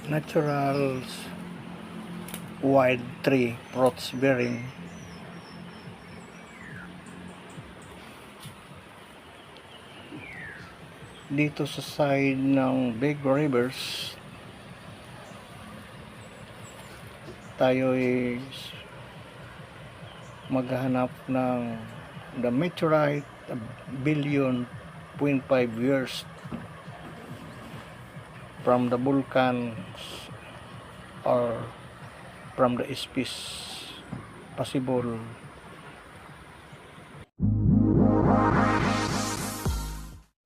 Natural wild tree fruits bearing. Dito sa side ng Big Rivers tayo is maghahanap ng the meteorite, a billion 0.5 years from the volcans or from the space possible.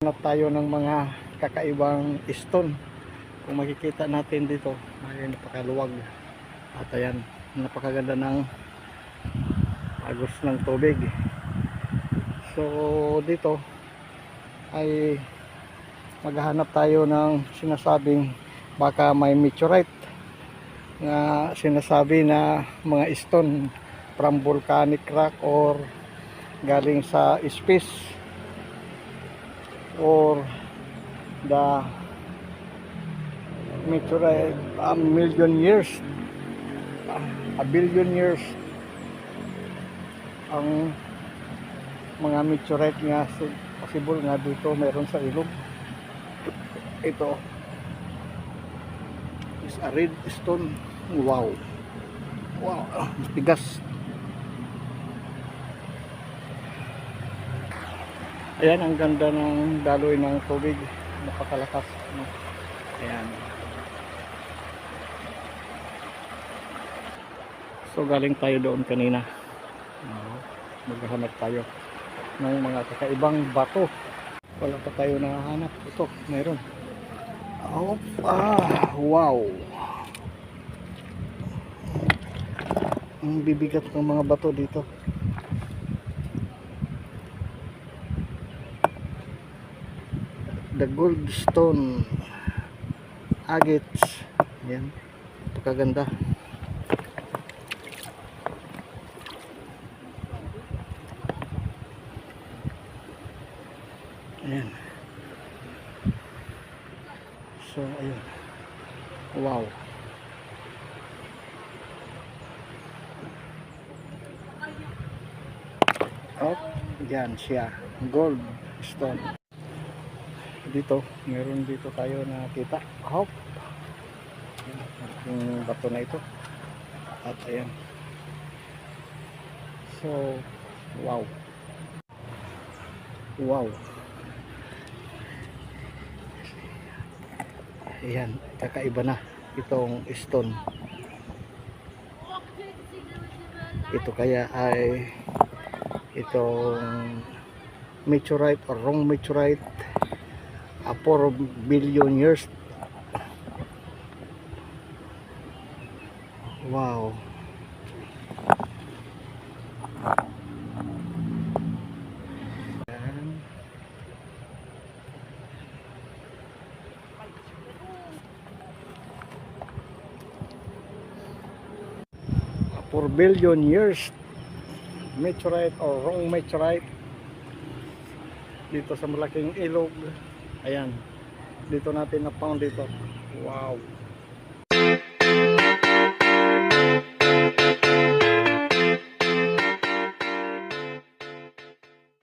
Hanap tayo ng mga kakaibang stone. Kung makikita natin dito, ay napakaluwag at ayan, napakaganda ng agos ng tubig. So dito ay maghahanap tayo ng sinasabing baka may meteorite na sinasabi na mga stone from volcanic rock or galing sa space or the meteorite a billion years ang mga meteorite nga possible nga dito meron sa ilog. Ito is a red stone. Wow, tigas. Ayan, ang ganda ng daloy ng tubig, napakalakas. Ayan. So galing tayo doon kanina. Maghahanap tayo ng mga kakaibang bato. Wala pa tayo nahanap. Ito, meron. Wow. Ang bibigat ng mga bato dito. The goldstone agates. Yan, napakaganda. Ayan. So ayun, wow. Yan siya, goldstone. Dito, meron dito tayo nakita. Yung bato na ito. At ayan. So, wow. Ayan, kakaiba na itong stone. Ito kaya ay itong meteorite or wrong meteorite, 4 billion years. Wow. Ayan. 4 billion years meteorite or wrong meteorite dito sa malaking ilog. Ayan, dito natin na found dito. Wow.